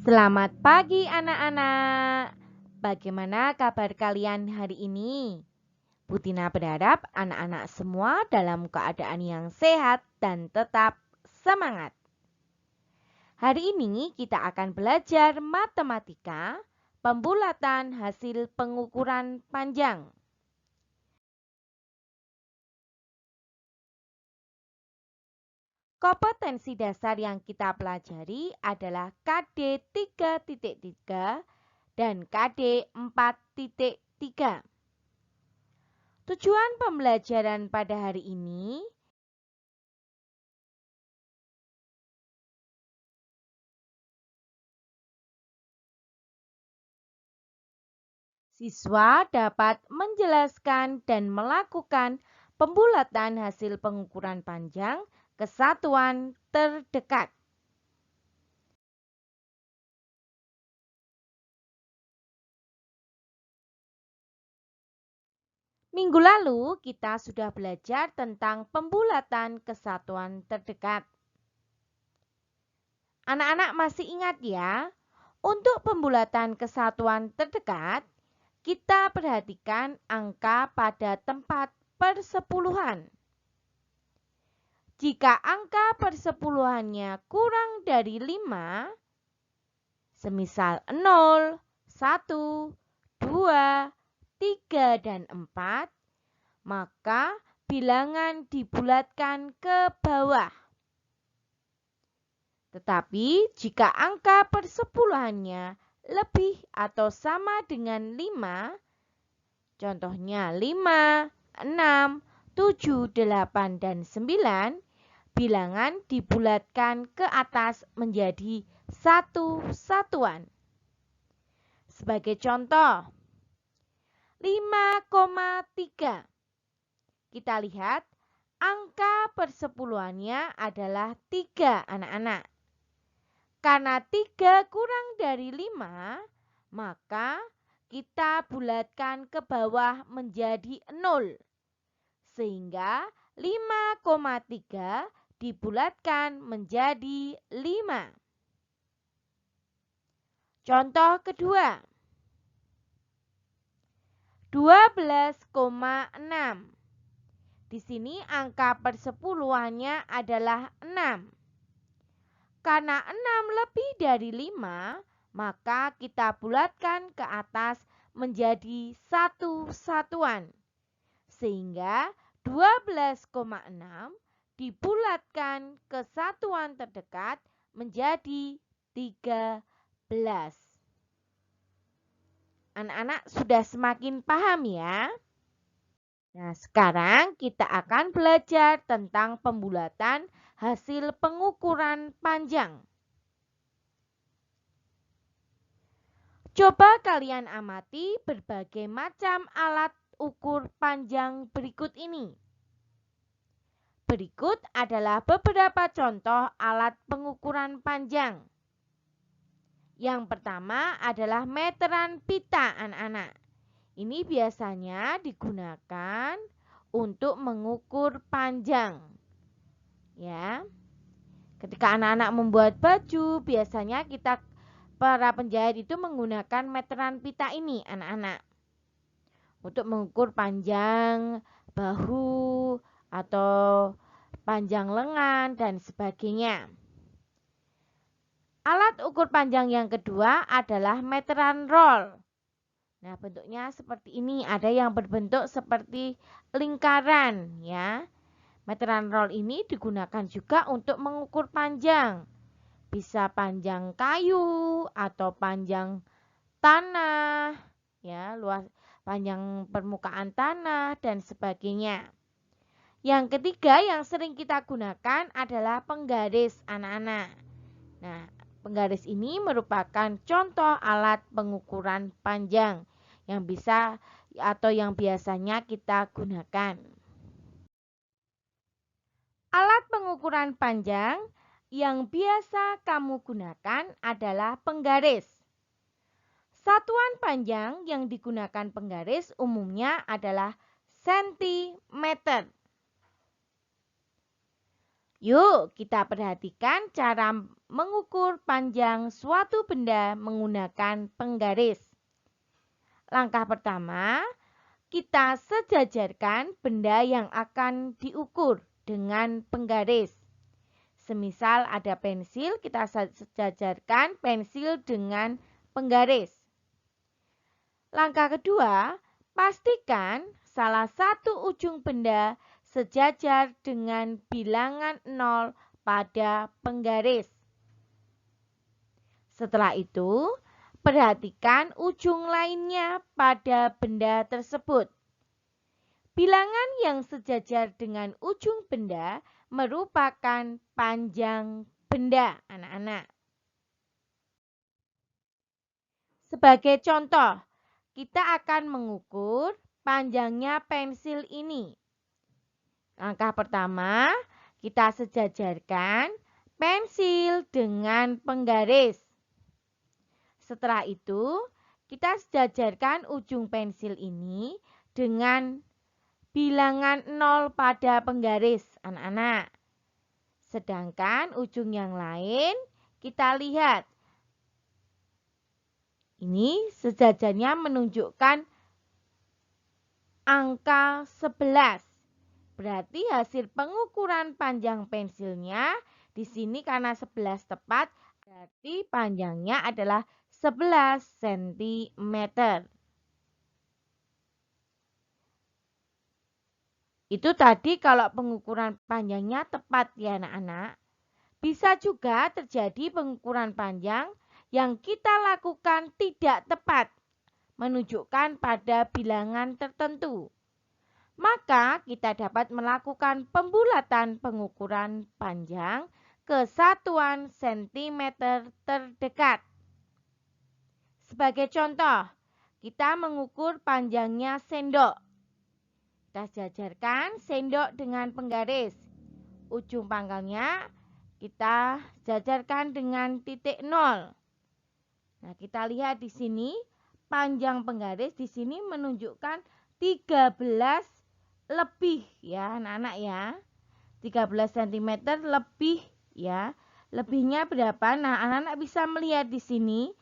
Selamat pagi anak-anak. Bagaimana kabar kalian hari ini? Butina berharap anak-anak semua dalam keadaan yang sehat dan tetap semangat. Hari ini kita akan belajar matematika, pembulatan hasil pengukuran panjang. Kompetensi dasar yang kita pelajari adalah KD 3.3 dan KD 4.3. Tujuan pembelajaran pada hari ini siswa dapat menjelaskan dan melakukan pembulatan hasil pengukuran panjang ke satuan terdekat. Minggu lalu kita sudah belajar tentang pembulatan kesatuan terdekat. Anak-anak masih ingat ya? Untuk pembulatan kesatuan terdekat, kita perhatikan angka pada tempat persepuluhan. Jika angka persepuluhannya kurang dari 5, semisal 0, 1, 2, 3, dan 4, maka bilangan dibulatkan ke bawah. Tetapi jika angka persepuluhannya lebih atau sama dengan 5, contohnya 5, 6, 7, 8, dan 9, bilangan dibulatkan ke atas menjadi satu satuan. Sebagai contoh, 5,3. Kita lihat angka persepuluhannya adalah 3 anak-anak. Karena 3 kurang dari 5, maka kita bulatkan ke bawah menjadi 0. Sehingga 5,3 dibulatkan menjadi 5. Contoh kedua, 12,6. Di sini angka persepuluhannya adalah 6. Karena 6 lebih dari 5, maka kita bulatkan ke atas menjadi satu satuan. Sehingga 12,6 dibulatkan ke satuan terdekat menjadi 13. Anak-anak sudah semakin paham ya? Nah, sekarang kita akan belajar tentang pembulatan hasil pengukuran panjang. Coba kalian amati berbagai macam alat ukur panjang berikut ini. Berikut adalah beberapa contoh alat pengukuran panjang. Yang pertama adalah meteran pita anak-anak. Ini biasanya digunakan untuk mengukur panjang. Ya. Ketika anak-anak membuat baju, biasanya para penjahit itu menggunakan meteran pita ini anak-anak. Untuk mengukur panjang bahu atau panjang lengan dan sebagainya. Alat ukur panjang yang kedua adalah meteran roll. Nah, bentuknya seperti ini, ada yang berbentuk seperti lingkaran ya. Meteran roll ini digunakan juga untuk mengukur panjang. Bisa panjang kayu atau panjang tanah, ya, luas panjang permukaan tanah dan sebagainya. Yang ketiga yang sering kita gunakan adalah penggaris anak-anak. Nah, penggaris ini merupakan contoh alat pengukuran panjang yang bisa atau yang biasanya kita gunakan. Alat pengukuran panjang yang biasa kamu gunakan adalah penggaris. Satuan panjang yang digunakan penggaris umumnya adalah sentimeter. Yuk kita perhatikan cara mengukur panjang suatu benda menggunakan penggaris. Langkah pertama, kita sejajarkan benda yang akan diukur dengan penggaris. Semisal ada pensil, kita sejajarkan pensil dengan penggaris. Langkah kedua, pastikan salah satu ujung benda sejajar dengan bilangan 0 pada penggaris. Setelah itu, perhatikan ujung lainnya pada benda tersebut. Bilangan yang sejajar dengan ujung benda merupakan panjang benda, anak-anak. Sebagai contoh, kita akan mengukur panjangnya pensil ini. Langkah pertama, kita sejajarkan pensil dengan penggaris. Setelah itu, kita sejajarkan ujung pensil ini dengan bilangan 0 pada penggaris, anak-anak. Sedangkan ujung yang lain, kita lihat. Ini sejajarnya menunjukkan angka 11. Berarti hasil pengukuran panjang pensilnya di sini karena 11 tepat, berarti panjangnya adalah 11 cm. Itu tadi kalau pengukuran panjangnya tepat ya anak-anak. Bisa juga terjadi pengukuran panjang yang kita lakukan tidak tepat, menunjukkan pada bilangan tertentu. Maka kita dapat melakukan pembulatan pengukuran panjang ke satuan sentimeter terdekat. Sebagai contoh, kita mengukur panjangnya sendok. Kita sejajarkan sendok dengan penggaris. Ujung pangkalnya kita sejajarkan dengan titik 0. Nah, kita lihat di sini panjang penggaris di sini menunjukkan 13 lebih ya anak-anak ya. 13 cm lebih ya. Lebihnya berapa? Nah, anak-anak bisa melihat di sini.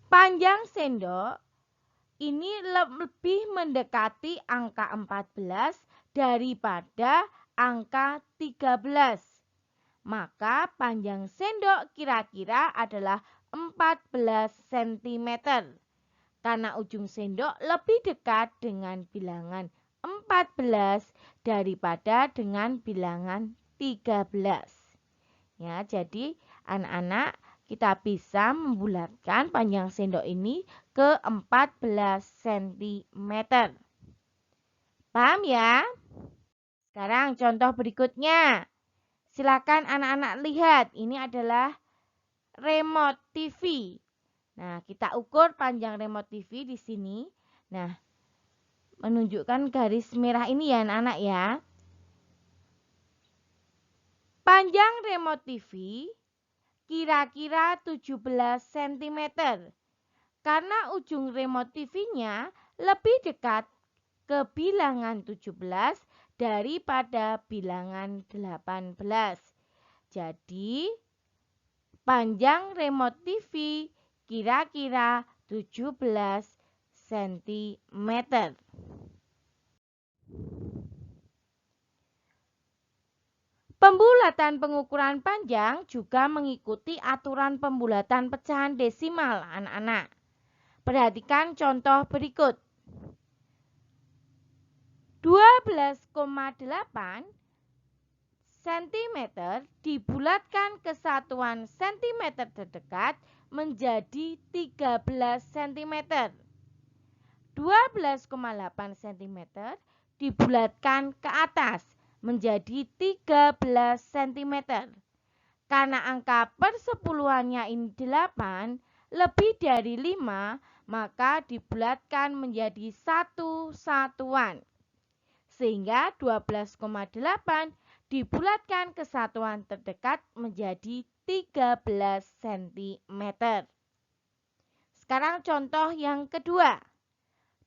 Panjang sendok ini lebih mendekati angka 14 daripada angka 13. Maka panjang sendok kira-kira adalah 14 cm. Karena ujung sendok lebih dekat dengan bilangan 14 daripada dengan bilangan 13. Ya, jadi anak-anak kita bisa membulatkan panjang sendok ini ke 14 cm. Paham ya? Sekarang contoh berikutnya. Silakan anak-anak lihat, ini adalah remote TV. Nah, kita ukur panjang remote TV di sini. Nah, menunjukkan garis merah ini ya anak-anak ya. Panjang remote TV kira-kira 17 cm. Karena ujung remote TV-nya lebih dekat ke bilangan 17 daripada bilangan 18. Jadi, panjang remote TV kira-kira 17 cm. Pembulatan pengukuran panjang juga mengikuti aturan pembulatan pecahan desimal, anak-anak. Perhatikan contoh berikut. 12,8 cm dibulatkan ke satuan cm terdekat menjadi 13 cm. 12,8 cm dibulatkan ke atas menjadi 13 cm. Karena angka persepuluhannya ini 8 lebih dari 5, maka dibulatkan menjadi satu satuan. Sehingga 12,8 dibulatkan ke satuan terdekat menjadi 13 cm. Sekarang contoh yang kedua.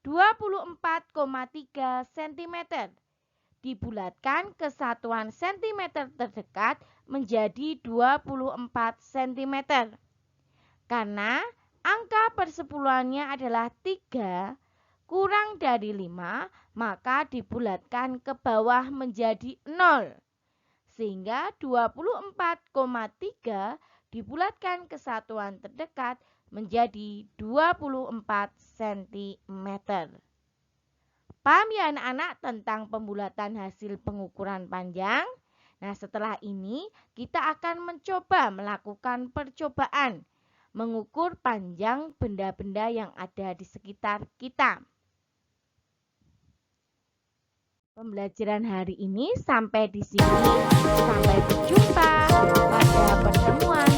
24,3 cm dibulatkan ke satuan sentimeter terdekat menjadi 24 cm. Karena angka persepuluhannya adalah 3 kurang dari 5, maka dibulatkan ke bawah menjadi 0. Sehingga 24,3 dibulatkan ke satuan terdekat menjadi 24 cm. Paham ya anak-anak tentang pembulatan hasil pengukuran panjang? Nah, setelah ini kita akan mencoba melakukan percobaan mengukur panjang benda-benda yang ada di sekitar kita. Pembelajaran hari ini sampai di sini. Sampai berjumpa pada pertemuan